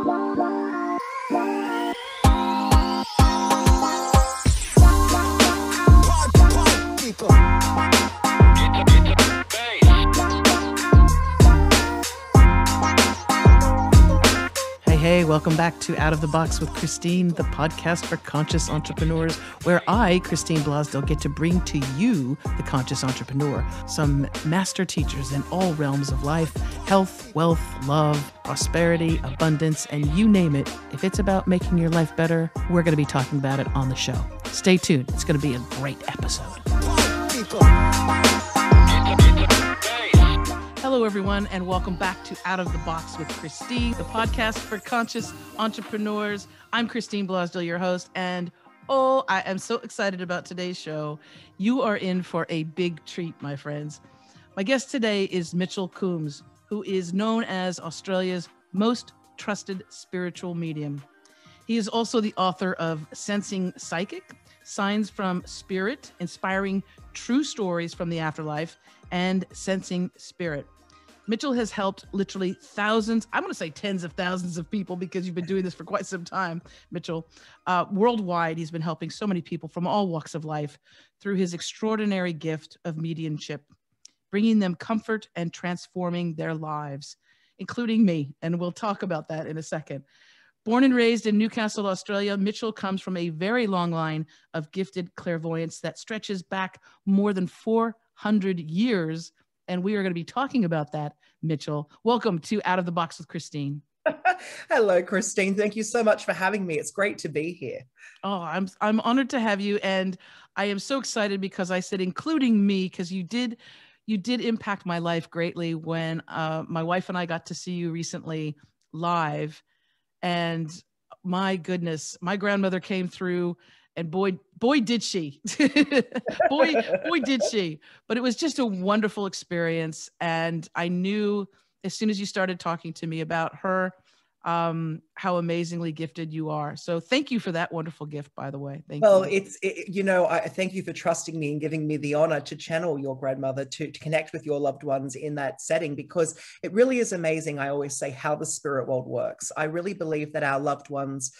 Hey, welcome back to Out of the Box with Christine, the podcast for conscious entrepreneurs, where I, Christine Blasdell, get to bring to you, the conscious entrepreneur, some master teachers in all realms of life, health, wealth, love, prosperity, abundance, and you name it. If it's about making your life better, we're going to be talking about it on the show. Stay tuned. It's going to be a great episode. Hello, everyone, and welcome back to Out of the Box with Christine, the podcast for conscious entrepreneurs. I'm Christine Blasdell, your host, and I am so excited about today's show. You are in for a big treat, my friends. My guest today is Mitchell Coombes, who is known as Australia's most trusted spiritual medium. He is also the author of Sensing Psychic, Signs from Spirit, Inspiring True Stories from the Afterlife, and Sensing Spirit. Mitchell has helped literally thousands, I'm going to say tens of thousands of people, because you've been doing this for quite some time, Mitchell. Worldwide, he's been helping so many people from all walks of life through his extraordinary gift of mediumship, bringing them comfort and transforming their lives, including me. And we'll talk about that in a second. Born and raised in Newcastle, Australia, Mitchell comes from a very long line of gifted clairvoyance that stretches back more than 400 years. And we are going to be talking about that, Mitchell. Welcome to Out of the Box with Christine. Hello, Christine. Thank you so much for having me. It's great to be here. Oh, I'm honored to have you. And I am so excited because I said, including me, because you did impact my life greatly when my wife and I got to see you recently live. And my goodness, my grandmother came through, and boy did she. boy did she. But it was just a wonderful experience. And I knew as soon as you started talking to me about her, how amazingly gifted you are. So thank you for that wonderful gift, by the way. Thank you. I thank you for trusting me and giving me the honor to channel your grandmother to connect with your loved ones in that setting, because it really is amazing. I always say how the spirit world works. I really believe that our loved ones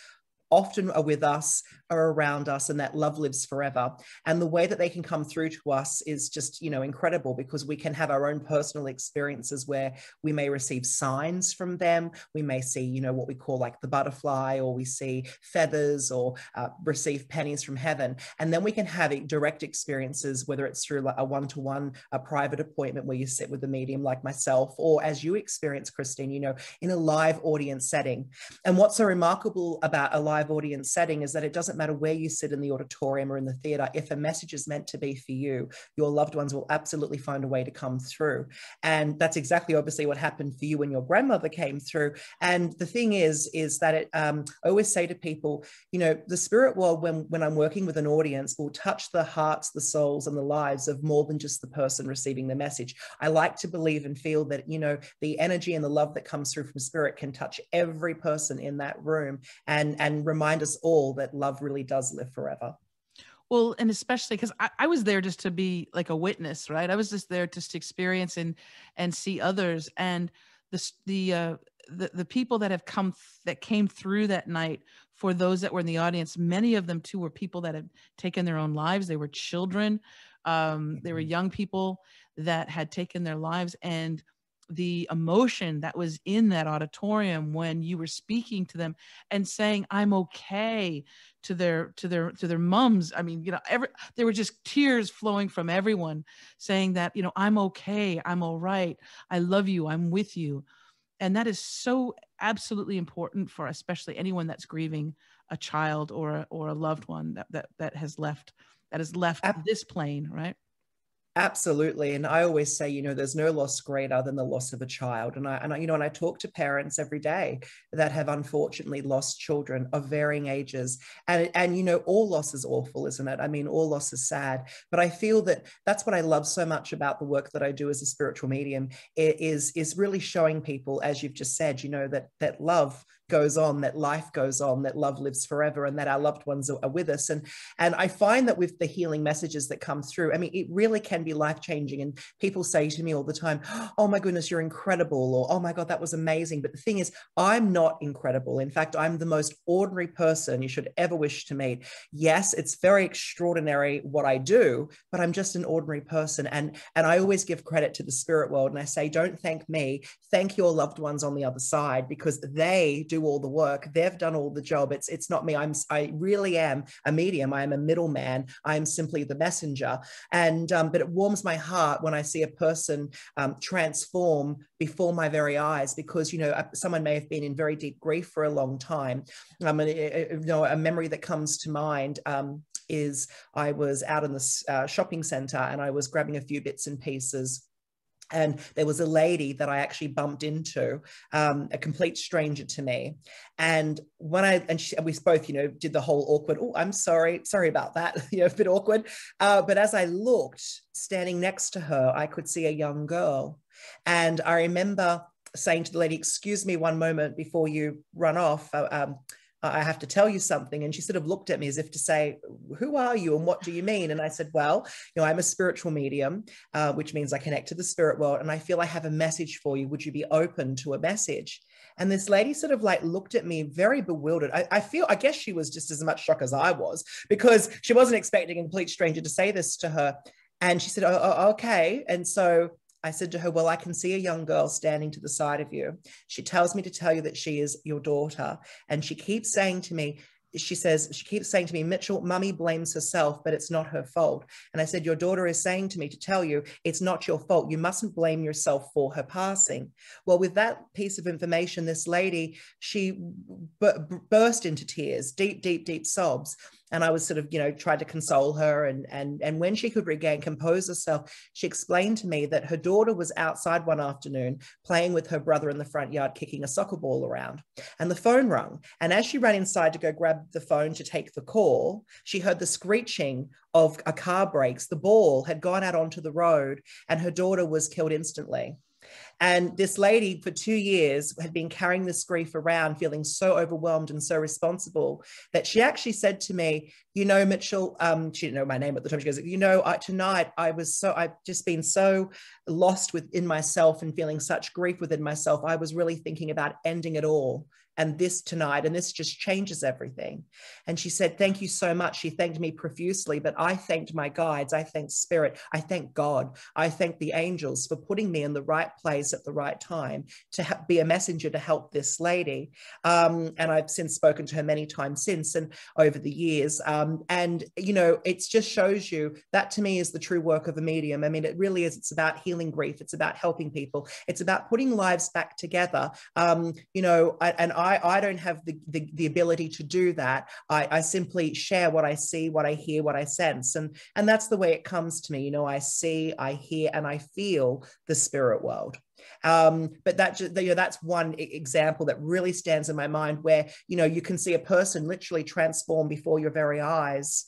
often are with us, are around us, and that love lives forever. And the way that they can come through to us is just, incredible, because we can have our own personal experiences where we may receive signs from them. We may see, what we call like the butterfly, or we see feathers, or receive pennies from heaven. And then we can have direct experiences, whether it's through a one-to-one, a private appointment where you sit with a medium like myself, or as you experience, Christine, in a live audience setting. And what's so remarkable about a live audience setting is that it doesn't matter where you sit in the auditorium or in the theater. If a message is meant to be for you, your loved ones will absolutely find a way to come through. And that's exactly obviously what happened for you when your grandmother came through. And the thing is that I always say to people, the spirit world, when I'm working with an audience, will touch the hearts, the souls, and the lives of more than just the person receiving the message. I like to believe and feel that, the energy and the love that comes through from spirit can touch every person in that room and remind us all that love really does live forever. Well, and especially because I was there just to be like a witness, right? I was just there just to experience and see others. And the people that came through that night, for those that were in the audience, many of them too were people that had taken their own lives. They were children. They were young people that had taken their lives, and the emotion that was in that auditorium when you were speaking to them and saying, "I'm okay," to their moms. I mean, there were just tears flowing from everyone saying that, I'm okay. I'm all right. I love you. I'm with you. And that is so absolutely important for especially anyone that's grieving a child or a loved one that has left this plane, right? Absolutely. And I always say, there's no loss greater than the loss of a child. And I talk to parents every day that have unfortunately lost children of varying ages. And all loss is awful, isn't it? I mean, all loss is sad. But I feel that that's what I love so much about the work that I do as a spiritual medium is really showing people, as you've just said, that love goes on, that life goes on, that love lives forever, and that our loved ones are with us. And I find that with the healing messages that come through, I mean, it really can can be life-changing. And people say to me all the time, oh my goodness, you're incredible, or oh my God, that was amazing. But the thing is, I'm not incredible. In fact, I'm the most ordinary person you should ever wish to meet. Yes, it's very extraordinary what I do, but I'm just an ordinary person. And I always give credit to the spirit world. And I say, don't thank me, thank your loved ones on the other side, because they do all the work. They've done all the job. It's not me. I really am a medium. I am a middleman. I am simply the messenger. And but it warms my heart when I see a person transform before my very eyes, because, you know, someone may have been in very deep grief for a long time. You know, a memory that comes to mind is I was out in the shopping center and I was grabbing a few bits and pieces. And there was a lady that I actually bumped into, a complete stranger to me. And we both, you know, did the whole awkward, oh, I'm sorry about that, you know, a bit awkward. But as I looked, standing next to her, I could see a young girl. And I remember saying to the lady, excuse me one moment before you run off. I have to tell you something. And she sort of looked at me as if to say, who are you and what do you mean? And I said, well, you know, I'm a spiritual medium, which means I connect to the spirit world. And I feel I have a message for you. Would you be open to a message? And this lady sort of like looked at me very bewildered. I guess she was just as much shocked as I was, because she wasn't expecting a complete stranger to say this to her. And she said, oh, okay. And so I said to her, well, I can see a young girl standing to the side of you. She tells me to tell you that she is your daughter. And she keeps saying to me, Mitchell, mummy blames herself, but it's not her fault. And I said, your daughter is saying to me to tell you it's not your fault. You mustn't blame yourself for her passing. Well, with that piece of information, this lady, she burst into tears, deep, deep, deep sobs. And I was sort of, you know, tried to console her. And when she could compose herself, she explained to me that her daughter was outside one afternoon playing with her brother in the front yard, kicking a soccer ball around. And the phone rang. And as she ran inside to go grab the phone to take the call, she heard the screeching of a car brakes. The ball had gone out onto the road and her daughter was killed instantly. And this lady for 2 years had been carrying this grief around, feeling so overwhelmed and so responsible, that she actually said to me, you know, Mitchell, she didn't know my name at the time. She goes, you know, tonight I've just been so lost within myself and feeling such grief within myself. I was really thinking about ending it all. And this tonight, and this just changes everything. And she said, thank you so much. She thanked me profusely, but I thanked my guides. I thanked spirit. I thank God. I thank the angels for putting me in the right place at the right time to be a messenger to help this lady. And I've since spoken to her many times since and over the years. And, you know, it just shows you that to me is the true work of a medium. I mean, it really is. It's about healing grief. It's about helping people. It's about putting lives back together. You know, I don't have the ability to do that. I simply share what I see, what I hear, what I sense. And that's the way it comes to me. You know, I see, I hear, and I feel the spirit world. But that's one example that really stands in my mind, where, you know, you can see a person literally transform before your very eyes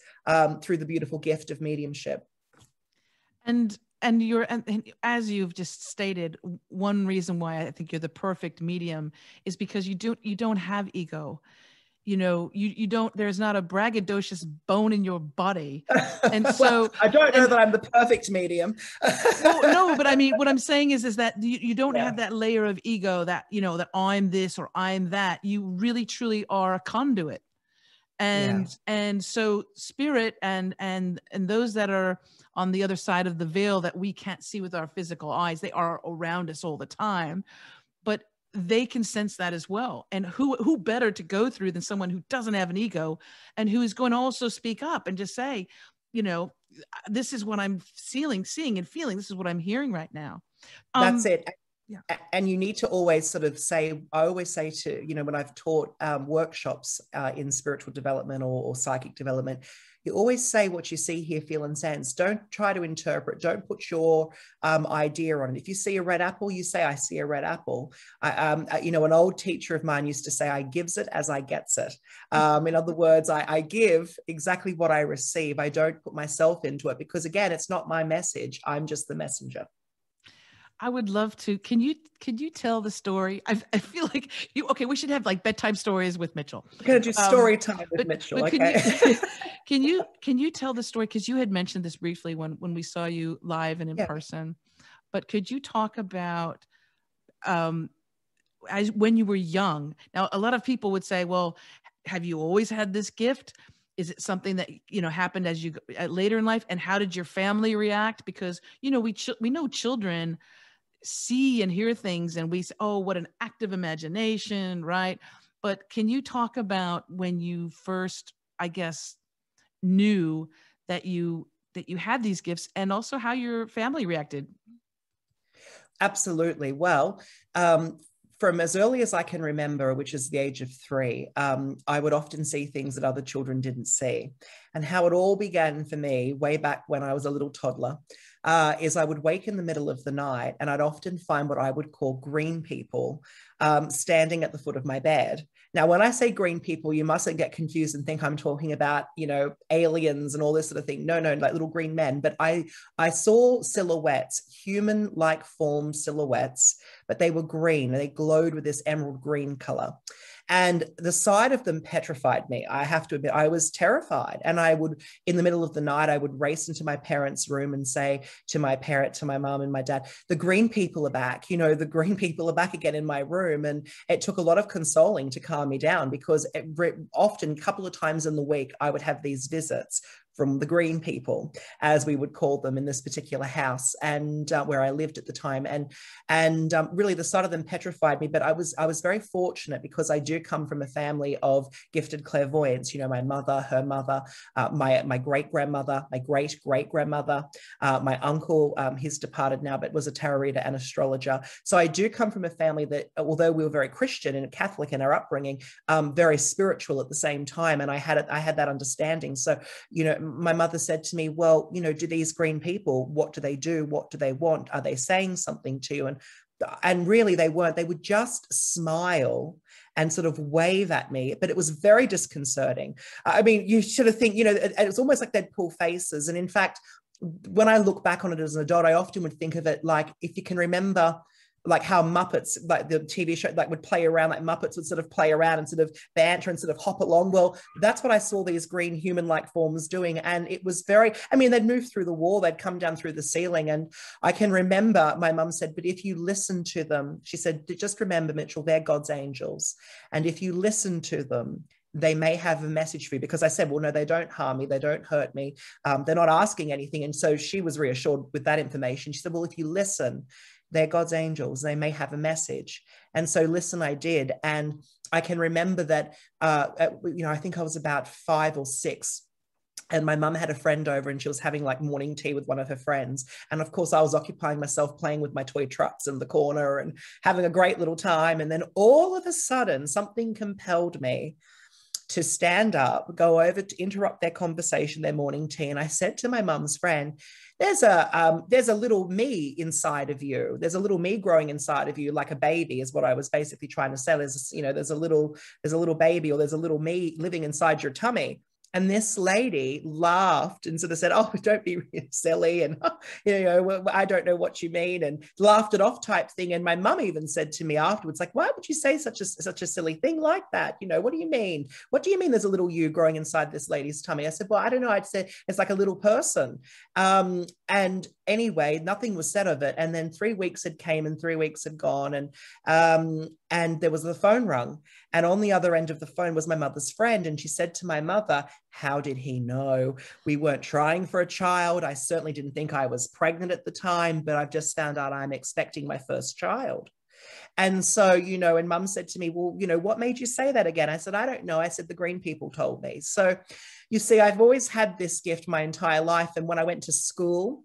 through the beautiful gift of mediumship. And as you've just stated, one reason why I think you're the perfect medium is because you don't have ego. You know, you don't, there's not a braggadocious bone in your body. And so I don't know that I'm the perfect medium. no, but I mean, what I'm saying is that you don't have that layer of ego that, you know, that I'm this or I'm that. You really truly are a conduit. And so spirit and those that are on the other side of the veil that we can't see with our physical eyes, they are around us all the time, but they can sense that as well. And who better to go through than someone who doesn't have an ego and who is going to also speak up and just say, you know, this is what I'm seeing and feeling. This is what I'm hearing right now. That's it. Yeah. And you need to always sort of say, I always say to, you know, when I've taught workshops in spiritual development or psychic development, you always say what you see, hear, feel, and sense. Don't try to interpret. Don't put your idea on it. If you see a red apple, you say, I see a red apple. You know, an old teacher of mine used to say, I gives it as I gets it. In other words, I give exactly what I receive. I don't put myself into it because, again, it's not my message. I'm just the messenger. I would love to. Can you tell the story? I feel like we should have like bedtime stories with Mitchell. We're going to do story time with Mitchell. Okay. can you tell the story? Because you had mentioned this briefly when we saw you live and in person, but could you talk about as when you were young? Now, a lot of people would say, well, have you always had this gift? Is it something that, happened as you later in life? And how did your family react? Because, we know children see and hear things and we say, oh, what an active imagination, right? But can you talk about when you first, I guess, knew that you had these gifts, and also how your family reacted? Absolutely. Well, from as early as I can remember, which is the age of 3, I would often see things that other children didn't see. And how it all began for me way back when I was a little toddler is I would wake in the middle of the night and I'd often find what I would call green people standing at the foot of my bed. Now, when I say green people, you mustn't get confused and think I'm talking about, aliens and all this sort of thing. No, like little green men. But I saw silhouettes, human-like form silhouettes, but they were green and they glowed with this emerald green color. And the sight of them petrified me. I have to admit, I was terrified. And I would, in the middle of the night, I would race into my parents' room and say to my mom and my dad, the green people are back. The green people are back again in my room. And it took a lot of consoling to calm me down, because often, a couple of times in the week, I would have these visits from the green people, as we would call them in this particular house, and where I lived at the time. And really the sight of them petrified me. But I was very fortunate, because I do come from a family of gifted clairvoyants. My mother, her mother, my great-grandmother, my great-great-grandmother, my uncle, he's departed now, but was a tarot reader and astrologer. So I do come from a family that, although we were very Christian and Catholic in our upbringing, very spiritual at the same time. And I had that understanding. So, my mother said to me, well, do these green people, what do they do? What do they want? Are they saying something to you? And really they weren't. They would just smile and sort of wave at me, but it was very disconcerting. I mean, you sort of think, it was almost like they'd pull faces. And in fact, when I look back on it as an adult, I often would think of it like, if you can remember, like how Muppets, like the TV show, like would play around, like Muppets would sort of play around and sort of banter and sort of hop along. Well, that's what I saw these green human-like forms doing. And it was they'd move through the wall, they'd come down through the ceiling. And I can remember my mum said, but if you listen to them, she said, just remember, Mitchell, they're God's angels. And if you listen to them, they may have a message for you. Because I said, well, no, they don't harm me. They don't hurt me. They're not asking anything. And so she was reassured with that information. She said, well, if you listen, they're God's angels. They may have a message. And so listen, I did. And I can remember that, I think I was about 5 or 6. And my mum had a friend over and she was having like morning tea with one of her friends. And of course, I was occupying myself playing with my toy trucks in the corner and having a great little time. And then all of a sudden, something compelled me to stand up, go over to interrupt their conversation, their morning tea. And I said to my mum's friend, there's a little me inside of you. There's a little me growing inside of you, like a baby, is what I was basically trying to say. There's a little baby, or there's a little me living inside your tummy. And this lady laughed and sort of said, oh, don't be silly. And, I don't know what you mean, and laughed it off type thing. And my mum even said to me afterwards, like, why would you say such a silly thing like that? What do you mean? What do you mean there's a little you growing inside this lady's tummy? I said, well, I don't know. I'd say it's like a little person. And anyway, nothing was said of it. And then 3 weeks had came and 3 weeks had gone. And there was the phone rung. And on the other end of the phone was my mother's friend. And she said to my mother, how did he know? We weren't trying for a child. I certainly didn't think I was pregnant at the time, but I've just found out I'm expecting my first child. And so, and mum said to me, well, what made you say that again? I said, I don't know. I said, the green people told me. So you see, I've always had this gift my entire life. And when I went to school,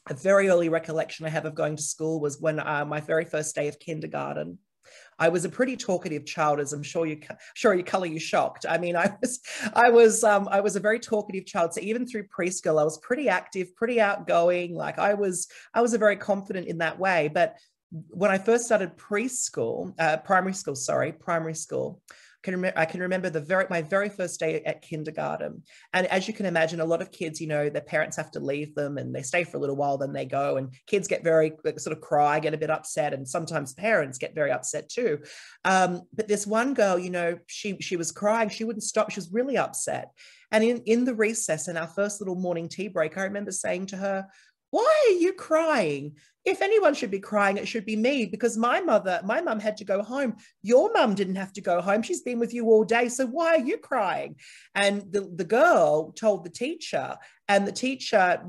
a very early recollection I have of going to school was when my very first day of kindergarten. I was a pretty talkative child, as I'm sure you color you shocked. I mean, I was a very talkative child. So even through preschool, I was pretty active, pretty outgoing. Like I was a very confident in that way. But when I first started primary school, I can remember my very first day at kindergarten. And as you can imagine, a lot of kids, their parents have to leave them and they stay for a little while, then they go, and kids get very sort of cry, get a bit upset. And sometimes parents get very upset too. But this one girl, she was crying. She wouldn't stop. She was really upset. And in the recess, in our first little morning tea break, I remember saying to her, "Why are you crying? If anyone should be crying, it should be me, because my mum had to go home. Your mum didn't have to go home. She's been with you all day. So why are you crying?" And the girl told the teacher, and the teacher,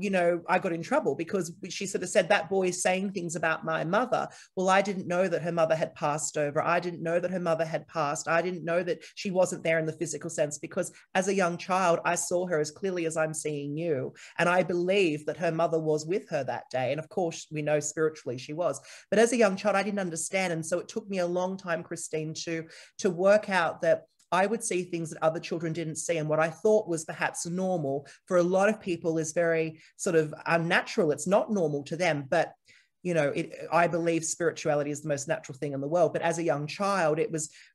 I got in trouble because she sort of said, "That boy is saying things about my mother." Well, I didn't know that her mother had passed over. I didn't know that her mother had passed. I didn't know that she wasn't there in the physical sense, because as a young child, I saw her as clearly as I'm seeing you. And I believe that her mother was with her that day. And of course, we know spiritually she was. But as a young child, I didn't understand. And so it took me a long time, Christine, to work out that I would see things that other children didn't see. And what I thought was perhaps normal for a lot of people is very sort of unnatural. It's not normal to them. But I believe spirituality is the most natural thing in the world. But as a young child,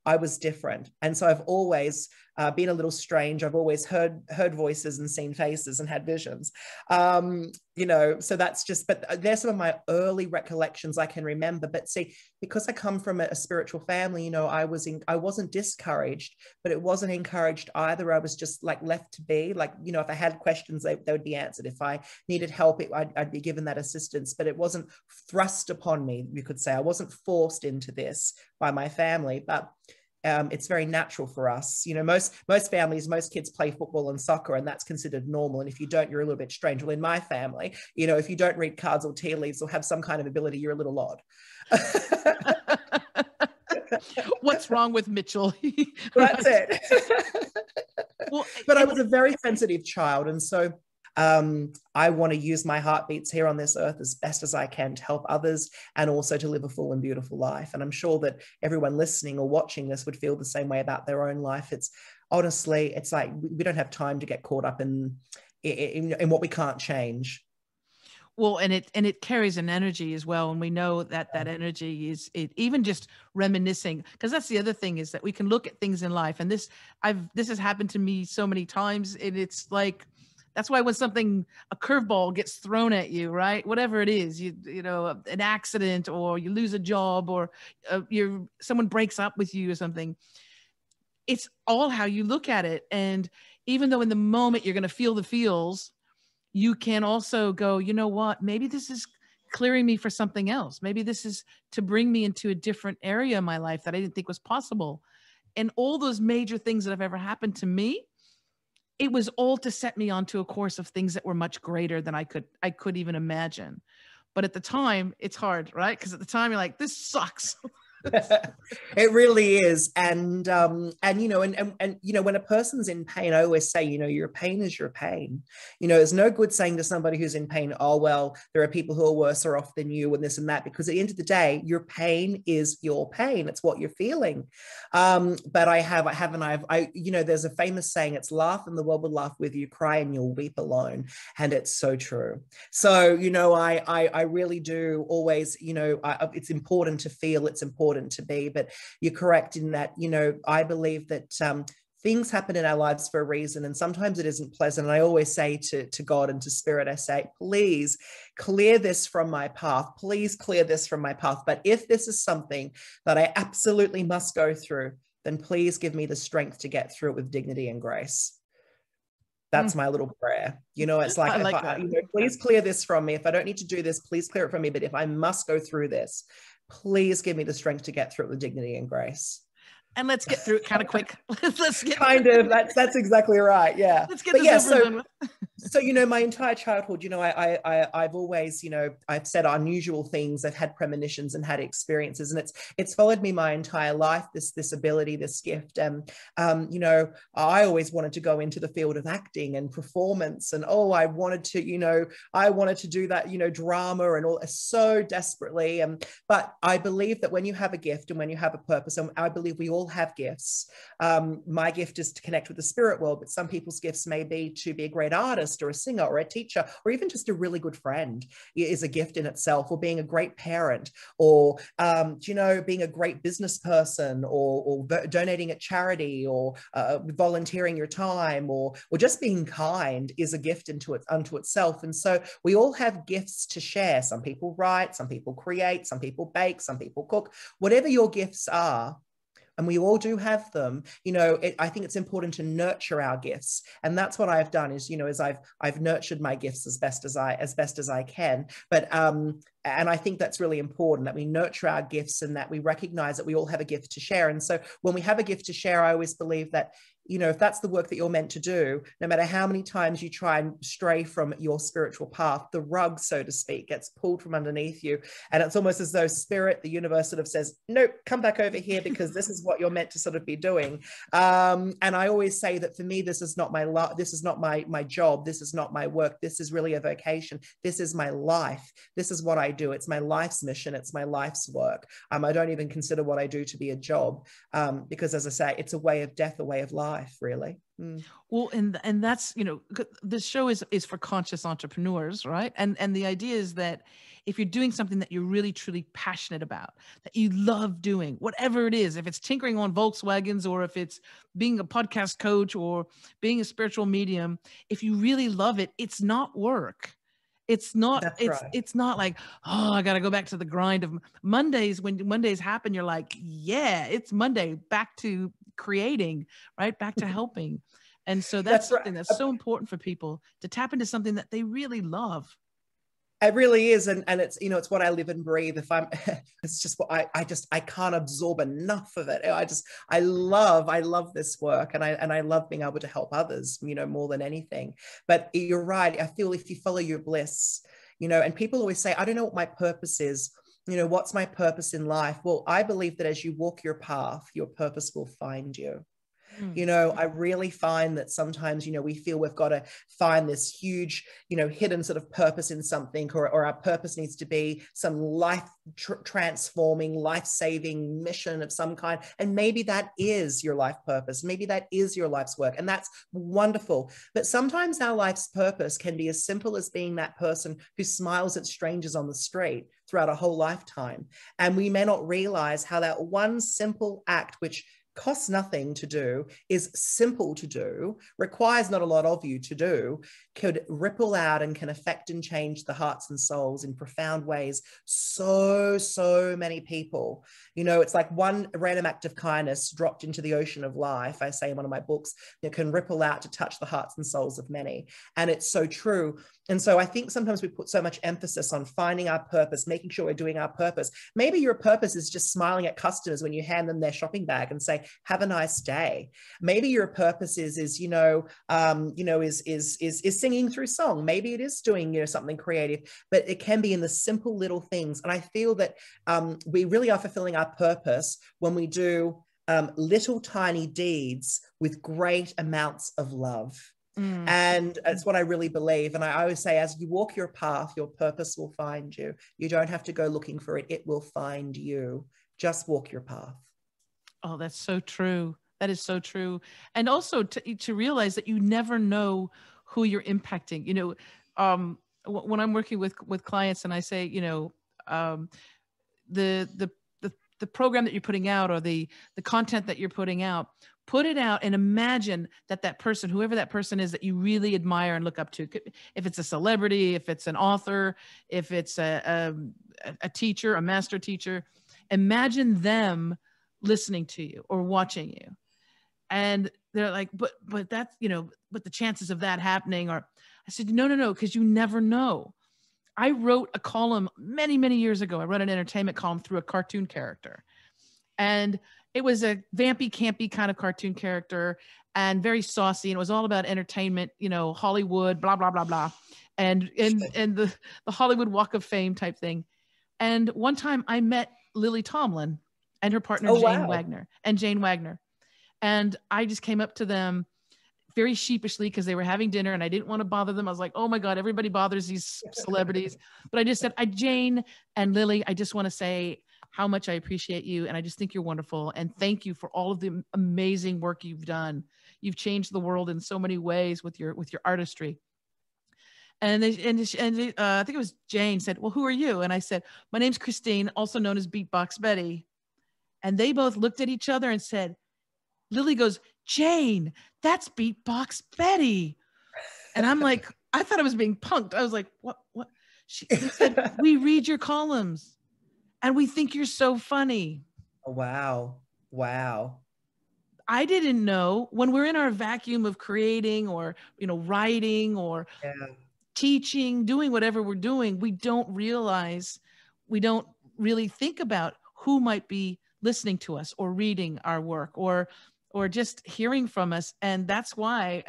I was different. And so I've always been a little strange. I've always heard voices and seen faces and had visions. So that's just, but there's some of my early recollections I can remember. But see, because I come from a spiritual family, I wasn't discouraged, but it wasn't encouraged either. I was just like left to be, like, if I had questions, they would be answered. If I needed help, I'd be given that assistance, but it wasn't thrust upon me, you could say. I wasn't forced into this by my family, but it's very natural for us. Most families, most kids play football and soccer, and that's considered normal. And if you don't, you're a little bit strange. Well, in my family, if you don't read cards or tea leaves or have some kind of ability, you're a little odd. What's wrong with Mitchell? That's it. Well, but I was a very sensitive child. And so I want to use my heartbeats here on this earth as best as I can to help others, and also to live a full and beautiful life. And I'm sure that everyone listening or watching this would feel the same way about their own life. It's honestly, it's like we don't have time to get caught up in what we can't change. Well, and it carries an energy as well. And we know that energy is even just reminiscing, because that's the other thing, is that we can look at things in life. And this has happened to me so many times. And it's like, that's why when a curveball gets thrown at you, right? Whatever it is, an accident, or you lose a job, or someone breaks up with you or something. It's all how you look at it. And even though in the moment you're going to feel the feels, you can also go, you know what, maybe this is clearing me for something else. Maybe this is to bring me into a different area of my life that I didn't think was possible. And all those major things that have ever happened to me, it was all to set me onto a course of things that were much greater than I could even imagine. But at the time, it's hard, right? Because at the time you're like, this sucks. It really is. And when a person's in pain, I always say, your pain is your pain. There's no good saying to somebody who's in pain, "Oh, well, there are people who are worse off than you," and this and that, because at the end of the day, your pain is your pain. It's what you're feeling. But there's a famous saying, it's laugh and the world will laugh with you, cry and you'll weep alone. And it's so true. So, I really do always, it's important to feel, it's important to be. But you're correct in that, I believe that things happen in our lives for a reason, and sometimes it isn't pleasant. And I always say to God and to Spirit, I say, please clear this from my path. Please clear this from my path. But if this is something that I absolutely must go through, then please give me the strength to get through it with dignity and grace. That's my little prayer. It's like, please clear this from me. If I don't need to do this, please clear it from me. But if I must go through this, please give me the strength to get through it with dignity and grace. And let's get through it kind of quick. Let's get that's exactly right. Yeah. Let's get this over done with. So, my entire childhood, I've always, I've said unusual things. I've had premonitions and had experiences, and it's followed me my entire life, this ability, this gift. And, I always wanted to go into the field of acting and performance. And, I wanted to do that, drama and all, so desperately. But I believe that when you have a gift and when you have a purpose, and I believe we all have gifts. My gift is to connect with the spirit world, but some people's gifts may be to be a great artist, artist or a singer or a teacher, or even just a really good friend is a gift in itself, or being a great parent, or, being a great business person, or donating at charity, or volunteering your time, or just being kind is a gift unto itself. And so we all have gifts to share. Some people write, some people create, some people bake, some people cook, whatever your gifts are. And we all do have them. I think it's important to nurture our gifts, and that's what I've done. Is I've nurtured my gifts as best as I can. But and I think that's really important, that we nurture our gifts and that we recognize that we all have a gift to share. And so when we have a gift to share, I always believe that, if that's the work that you're meant to do, no matter how many times you try and stray from your spiritual path, the rug, so to speak, gets pulled from underneath you. And it's almost as though spirit, the universe, sort of says, nope, come back over here, because this is what you're meant to sort of be doing. And I always say that for me, this is not my job. This is not my work. This is really a vocation. This is my life. This is what I do. It's my life's mission. It's my life's work. I don't even consider what I do to be a job, because, as I say, it's a way of death, a way of life, really. Well, and that's, this show is for conscious entrepreneurs, right? And the idea is that if you're doing something that you're really truly passionate about, that you love doing, whatever it is, if it's tinkering on Volkswagens, or if it's being a podcast coach, or being a spiritual medium, if you really love it, it's not work. It's not, it's not like, oh, I got to go back to the grind of Mondays. When Mondays happen, you're like, yeah, it's Monday, back to creating, right? Back to helping. And so that's something that's so important for people, to tap into something that they really love. It really is. And it's, it's what I live and breathe. It's just what I can't absorb enough of it. I love this work, and I love being able to help others, more than anything. But you're right. I feel if you follow your bliss, and people always say, I don't know what my purpose is. What's my purpose in life? Well, I believe that as you walk your path, your purpose will find you. I really find that sometimes, we feel we've got to find this huge, hidden sort of purpose in something, or our purpose needs to be some life transforming, life-saving mission of some kind. And maybe that is your life purpose. Maybe that is your life's work. And that's wonderful. But sometimes our life's purpose can be as simple as being that person who smiles at strangers on the street throughout a whole lifetime. And we may not realize how that one simple act, which costs nothing to do, is simple to do, requires not a lot of you to do, could ripple out and can affect and change the hearts and souls in profound ways. So many people, it's like one random act of kindness dropped into the ocean of life, I say in one of my books, that can ripple out to touch the hearts and souls of many. And it's so true. And so I think sometimes we put so much emphasis on finding our purpose, making sure we're doing our purpose. Maybe your purpose is just smiling at customers when you hand them their shopping bag and say, have a nice day. Maybe your purpose is singing through song. Maybe it is doing, something creative, but it can be in the simple little things. And I feel that we really are fulfilling our purpose when we do little tiny deeds with great amounts of love. And it's what I really believe. And I always say, as you walk your path, your purpose will find you. You don't have to go looking for it. It will find you. Just walk your path. Oh, that's so true. That is so true. And also to realize that you never know who you're impacting. When I'm working with clients and I say, the program that you're putting out, or the content that you're putting out, put it out and imagine that person, whoever that person is that you really admire and look up to, if it's a celebrity, if it's an author, if it's a teacher, a master teacher, imagine them listening to you or watching you. And they're like, but that's, but the chances of that happening are, I said, no, because you never know. I wrote a column many, many years ago. I wrote an entertainment column through a cartoon character. And it was a vampy, campy kind of cartoon character and very saucy. And it was all about entertainment, Hollywood, blah, blah, blah, blah. And the Hollywood Walk of Fame type thing. And one time I met Lily Tomlin and her partner, Jane Wagner. And I just came up to them very sheepishly because they were having dinner and I didn't want to bother them. I was like, oh my God, everybody bothers these celebrities. But I just said, Jane and Lily, I just want to say how much I appreciate you. And I just think you're wonderful. And thank you for all of the amazing work you've done. You've changed the world in so many ways with your artistry. I think it was Jane said, well, who are you? And I said, my name's Christine, also known as Beatbox Betty. And they both looked at each other and said, Lily goes, Jane, that's Beatbox Betty. And I'm like, I thought I was being punked. I was like, what? They said, we read your columns and we think you're so funny. Wow. Wow. I didn't know when we're in our vacuum of creating or, writing or teaching, doing whatever we're doing, we don't really think about who might be listening to us or reading our work or just hearing from us. And that's why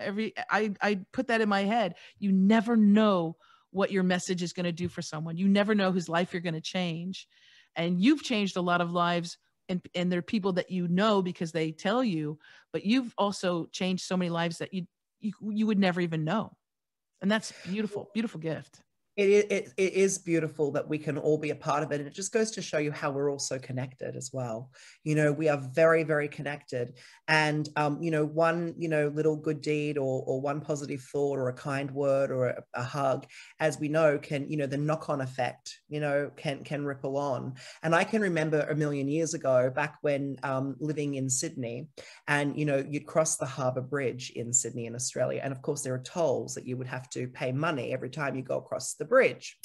I put that in my head. You never know what your message is going to do for someone. You never know whose life you're going to change. And you've changed a lot of lives, and there are people that you know because they tell you, but you've also changed so many lives that you would never even know. And that's beautiful, beautiful gift. It is beautiful that we can all be a part of it. And it just goes to show you how we're all so connected as well. We are very, very connected. And, one, little good deed or one positive thought or a kind word or a hug, as we know, can, the knock-on effect, can ripple on. And I can remember a million years ago, back when living in Sydney, and, you'd cross the Harbour Bridge in Sydney in Australia. And of course, there are tolls that you would have to pay money every time you go across the bridge.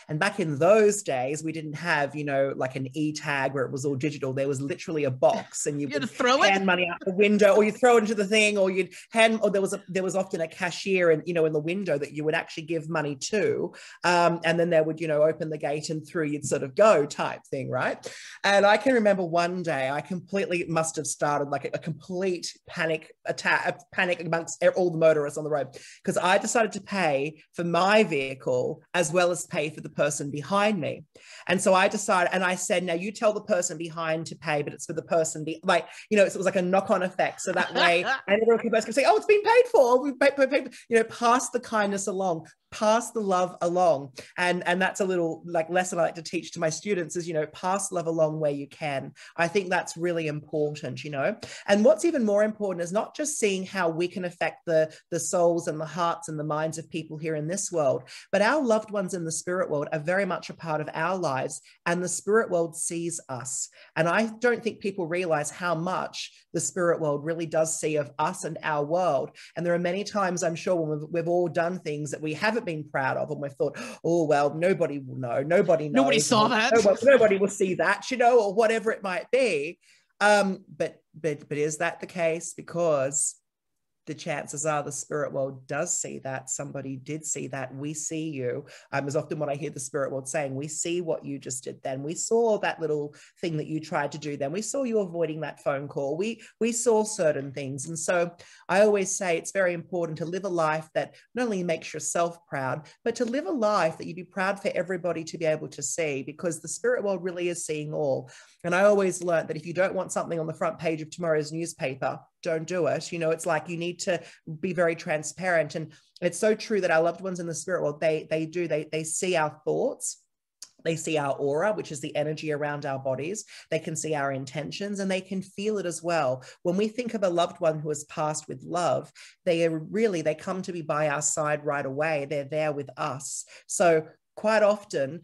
And back in those days, we didn't have, like an e-tag where it was all digital. There was literally a box, and you would hand money out the window, or you throw it into the thing, or you'd hand, or there was often a cashier and, in the window that you would actually give money to. And then they would, open the gate and through you'd sort of go type thing, right? And I can remember one day I completely must have started like a complete panic amongst all the motorists on the road, because I decided to pay for my vehicle as well as pay for the person behind me. And so I decided, and I said, now you tell the person behind to pay, but it's for the person, so it was like a knock-on effect. So that way, and everyone can say, oh, it's been paid for. We paid, pass the kindness along, pass the love along. And that's a little like lesson I like to teach to my students is, pass love along where you can. I think that's really important, and what's even more important is not just seeing how we can affect the souls and the hearts and the minds of people here in this world, but our loved ones in the spirit world are very much a part of our lives, and the spirit world sees us. And I don't think people realize how much the spirit world really does see of us and our world. And there are many times, I'm sure, when we've all done things that we haven't been proud of, and we've thought, oh, well, nobody will know, nobody knows. Nobody saw that. Nobody will see that, or whatever it might be. But is that the case? Because the chances are the spirit world does see that. Somebody did see that. We see you. Is often what I hear the spirit world saying. We see what you just did then. We saw that little thing that you tried to do then. We saw you avoiding that phone call. We saw certain things. And so I always say it's very important to live a life that not only makes yourself proud, but to live a life that you'd be proud for everybody to be able to see, because the spirit world really is seeing all. And I always learned that if you don't want something on the front page of tomorrow's newspaper, don't do it. It's like you need to be very transparent. And it's so true that our loved ones in the spirit world, they see our thoughts. They see our aura, which is the energy around our bodies. They can see our intentions, and they can feel it as well. When we think of a loved one who has passed with love, they come to be by our side right away. They're there with us. So quite often,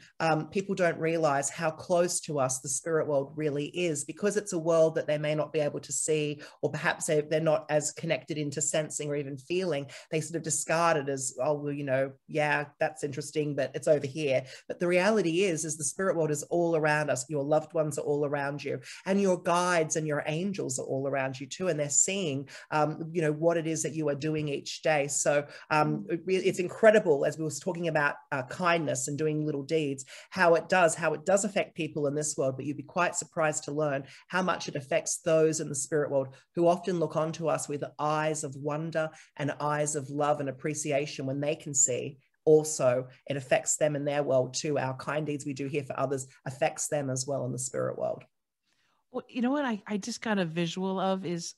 people don't realize how close to us the spirit world really is, because it's a world that they may not be able to see, or perhaps they're not as connected into sensing or even feeling. They sort of discard it as, oh, well, yeah, that's interesting, but it's over here. But the reality is the spirit world is all around us. Your loved ones are all around you, and your guides and your angels are all around you too. And they're seeing, what it is that you are doing each day. So it's incredible, as we were talking about kindness and doing little deeds, how it does affect people in this world. But you'd be quite surprised to learn how much it affects those in the spirit world who often look onto us with eyes of wonder and eyes of love and appreciation, when they can see also it affects them in their world too. Our kind deeds we do here for others affects them as well in the spirit world. Well, you know what I just got a visual of is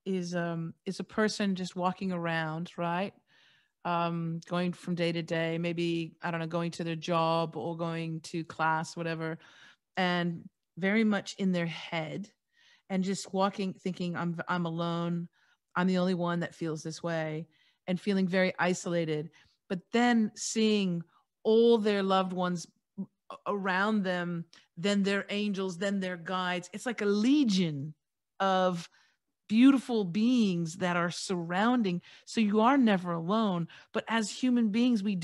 a person just walking around, right? Going from day to day, maybe, I don't know, going to their job or going to class, whatever, and very much in their head, and just walking, thinking, I'm alone. I'm the only one that feels this way, and feeling very isolated. but then seeing all their loved ones around them, then their angels, then their guides. It's like a legion of beautiful beings that are surrounding. So you are never alone. But as human beings, we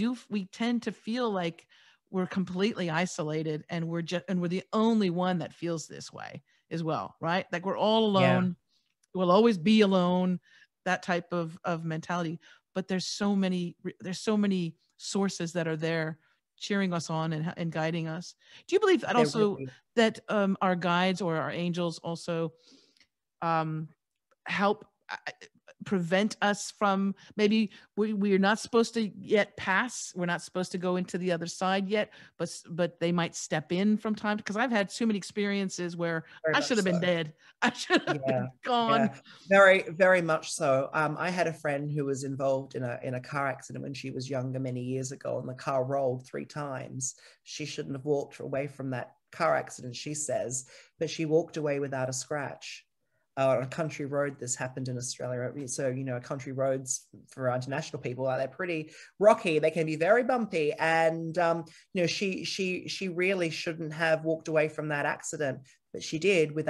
tend to feel like we're completely isolated, and we're the only one that feels this way as well, right? Like we're all Yeah. alone. We'll always be alone, that type of mentality. But there's so many sources that are there cheering us on and guiding us. Do you believe that They're also, really, that our guides or our angels also um, help prevent us from, maybe we are not supposed to yet pass, we're not supposed to go into the other side yet, but they might step in from time, because I've had too many experiences where very I should much have been so. dead. I should have Yeah, been gone. yeah, very, very much so. I had a friend who was involved in a car accident when she was younger, many years ago, and the car rolled 3 times. She shouldn't have walked away from that car accident, she says, but she walked away without a scratch. On a country road, this happened in Australia. So, country roads for international people, they're pretty rocky. They can be very bumpy. And, she really shouldn't have walked away from that accident, but she did with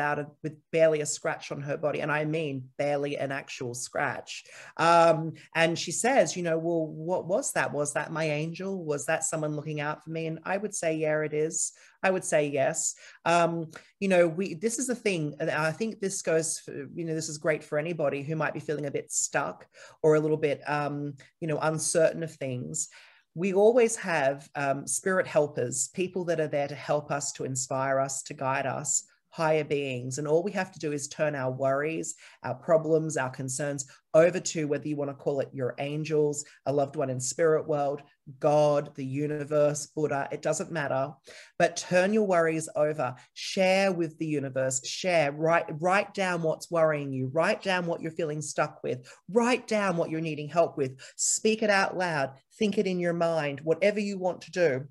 barely a scratch on her body. And I mean, barely an actual scratch. And she says, well, what was that? Was that my angel? Was that someone looking out for me? And I would say, yeah, it is. I would say yes. This is the thing, and I think this goes for, this is great for anybody who might be feeling a bit stuck or a little bit, uncertain of things. We always have spirit helpers, people that are there to help us, to inspire us, to guide us, higher beings. And all we have to do is turn our worries, our problems, our concerns over to, whether you want to call it your angels, a loved one in spirit world, God, the universe, Buddha, it doesn't matter. But turn your worries over, share with the universe, write down what's worrying you, write down what you're feeling stuck with, write down what you're needing help with, speak it out loud, think it in your mind, whatever you want to do.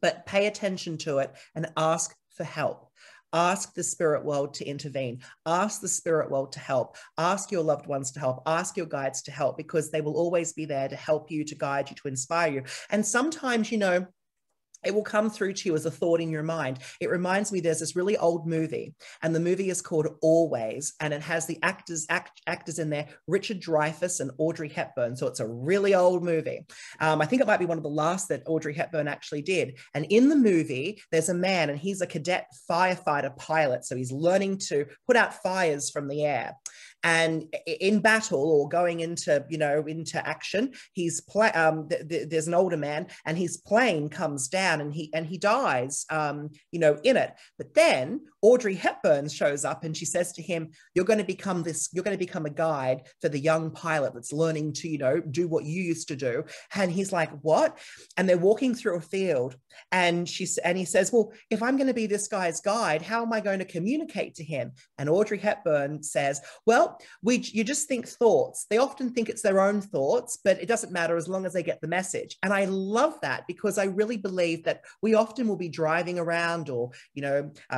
But pay attention to it and ask for help. Ask the spirit world to intervene. Ask the spirit world to help. Ask your loved ones to help. Ask your guides to help, because they will always be there to help you, to guide you, to inspire you. And sometimes, it will come through to you as a thought in your mind. It reminds me, there's this really old movie, and the movie is called Always, and it has the actors in there, Richard Dreyfuss and Audrey Hepburn. So it's a really old movie. I think it might be one of the last that Audrey Hepburn actually did. And in the movie, there's a man, and he's a cadet firefighter pilot. So he's learning to put out fires from the air. And in battle, or going into action, there's an older man, and his plane comes down, and he dies, in it. But then Audrey Hepburn shows up, and she says to him, you're going to become a guide for the young pilot that's learning to, do what you used to do. And he's like, what? And they're walking through a field, and he says, well, if I'm going to be this guy's guide, how am I going to communicate to him? And Audrey Hepburn says, well, you just think thoughts. They often think it's their own thoughts, but it doesn't matter as long as they get the message. And I love that, because I really believe that we often will be driving around, or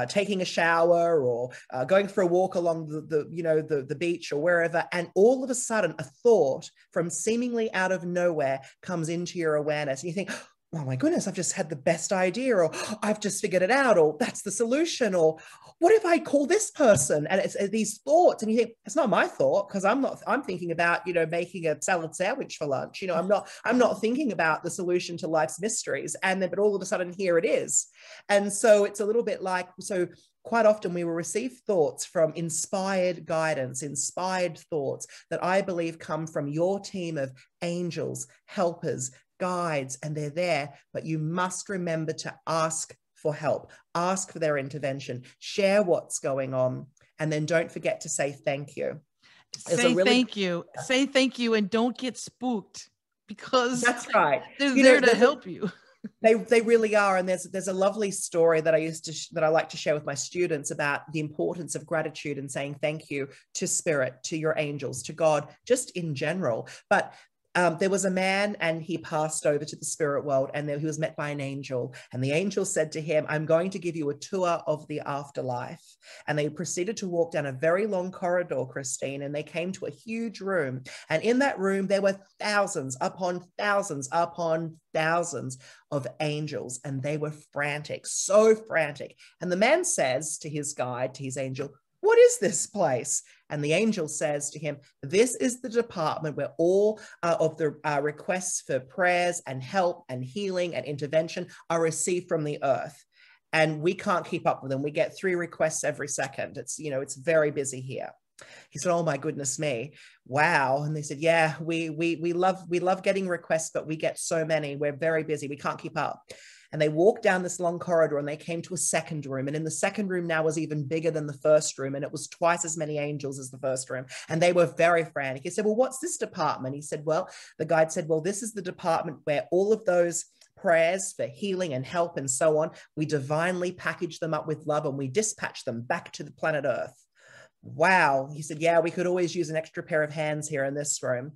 taking a shower, or going for a walk along the beach or wherever, and all of a sudden a thought from seemingly out of nowhere comes into your awareness, and you think, oh my goodness, I've just had the best idea, or I've just figured it out, or that's the solution, or what if I call this person? And it's these thoughts, and you think, it's not my thought, because I'm thinking about, making a salad sandwich for lunch. I'm not thinking about the solution to life's mysteries. But all of a sudden, here it is. And so it's a little bit like, so quite often we will receive thoughts from inspired guidance, inspired thoughts that I believe come from your team of angels, helpers, guides, and they're there, but you must remember to ask for help, ask for their intervention, share what's going on, and then don't forget to say thank you. Say thank you, and don't get spooked, because that's right. They're there to help you. They really are. And there's a lovely story that I like to share with my students about the importance of gratitude and saying thank you to spirit, to your angels, to God, just in general. But There was a man and he passed over to the spirit world, and he was met by an angel, and the angel said to him, I'm going to give you a tour of the afterlife. And they proceeded to walk down a very long corridor, Christine, and they came to a huge room, and in that room there were thousands upon thousands upon thousands of angels, and they were frantic, so frantic. And the man says to his guide, to his angel, what is this place? And the angel says to him, this is the department where all of the requests for prayers and help and healing and intervention are received from the earth. And we can't keep up with them. We get 3 requests every second. It's, you know, it's very busy here. He said, oh my goodness me. Wow. And they said, yeah, we love getting requests, but we get so many. We're very busy. We can't keep up. And they walked down this long corridor and they came to a second room. And in the second room now was even bigger than the first room. And it was twice as many angels as the first room. And they were very frantic. He said, well, what's this department? He said, well, the guide said, well, this is the department where all of those prayers for healing and help and so on, we divinely package them up with love and we dispatch them back to the planet Earth. Wow. He said, yeah, we could always use an extra pair of hands here in this room.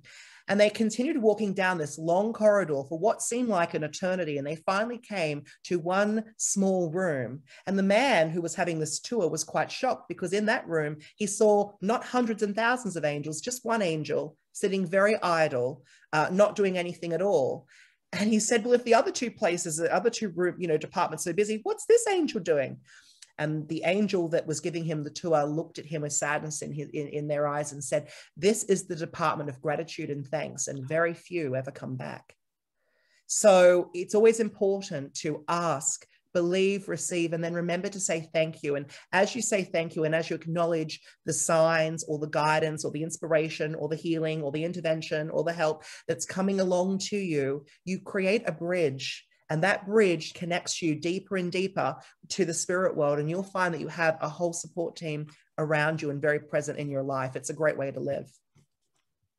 And they continued walking down this long corridor for what seemed like an eternity. And they finally came to one small room. And the man who was having this tour was quite shocked, because in that room, he saw not hundreds and thousands of angels, just one angel sitting very idle, not doing anything at all. And he said, well, if the other 2 places, the other 2 room, departments are busy, what's this angel doing? And the angel that was giving him the tour looked at him with sadness in their eyes and said, this is the department of gratitude and thanks, and very few ever come back. So it's always important to ask, believe, receive, and then remember to say thank you. And as you say thank you, and as you acknowledge the signs or the guidance or the inspiration or the healing or the intervention or the help that's coming along to you, you create a bridge. And that bridge connects you deeper and deeper to the spirit world. And you'll find that you have a whole support team around you and very present in your life. It's a great way to live.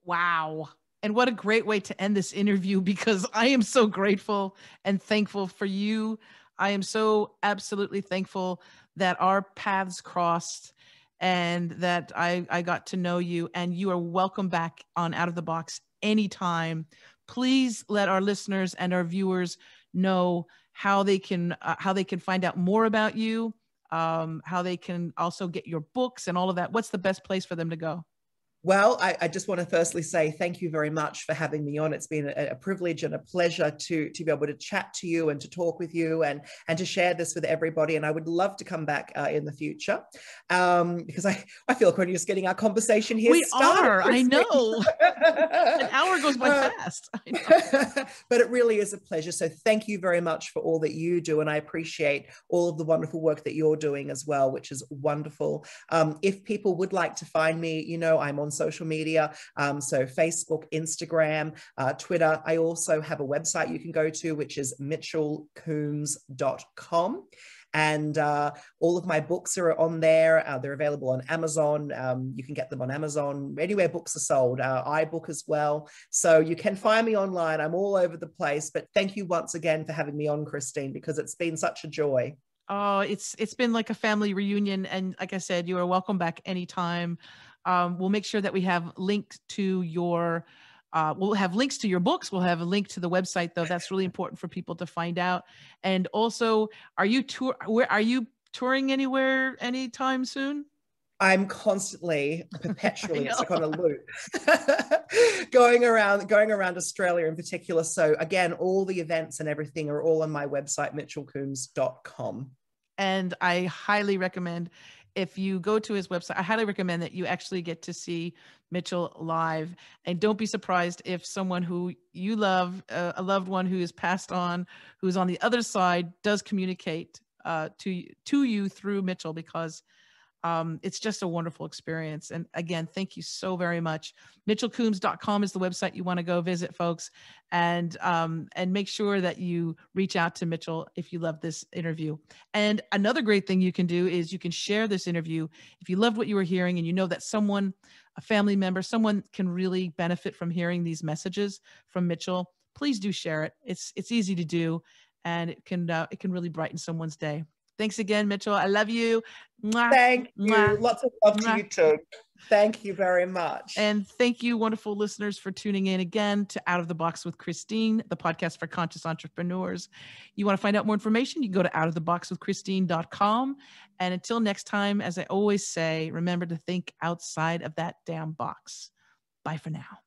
Wow. And what a great way to end this interview, because I am so grateful and thankful for you. I am so absolutely thankful that our paths crossed and that I got to know you, and you are welcome back on Out of the Box anytime. Please let our listeners and our viewers know how they can find out more about you, how they can also get your books and all of that. What's the best place for them to go? Well, I just want to firstly say thank you very much for having me on. It's been a privilege and a pleasure to be able to chat to you and to talk with you and to share this with everybody. And I would love to come back in the future, because I feel like we're just getting our conversation here started. I know. An hour goes by fast. I know. But it really is a pleasure. So thank you very much for all that you do. And I appreciate all of the wonderful work that you're doing as well, which is wonderful. If people would like to find me, I'm on social media. So Facebook, Instagram, Twitter. I also have a website you can go to, which is mitchellcoombes.com. And all of my books are on there. They're available on Amazon. You can get them on Amazon, anywhere books are sold, iBook as well. So you can find me online. I'm all over the place. But thank you once again for having me on, Christine, because it's been such a joy. Oh, it's been like a family reunion. And like I said, you are welcome back anytime. We'll make sure that we have links to your we'll have links to your books. We'll have a link to the website, though. That's really important for people to find out. And also, are you touring anywhere anytime soon? I'm constantly, perpetually, it's like on a loop, going around Australia in particular. So again, all the events and everything are all on my website, mitchellcoombes.com. And I highly recommend, if you go to his website, I highly recommend that you actually get to see Mitchell live. And don't be surprised if someone who you love, a loved one who is passed on, who's on the other side, does communicate to you through Mitchell, because it's just a wonderful experience. And again, thank you so very much. MitchellCoombes.com is the website you want to go visit, folks. And make sure that you reach out to Mitchell if you love this interview. And another great thing you can do is you can share this interview. If you loved what you were hearing and you know that someone, a family member, someone can really benefit from hearing these messages from Mitchell, please do share it. It's easy to do, and it can really brighten someone's day. Thanks again, Mitchell. I love you. Mwah. Thank you. Mwah. Lots of love to you too. Thank you very much. And thank you, wonderful listeners, for tuning in again to Out of the Box with Christine, the podcast for conscious entrepreneurs. You want to find out more information, you can go to outoftheboxwithchristine.com. And until next time, as I always say, remember to think outside of that damn box. Bye for now.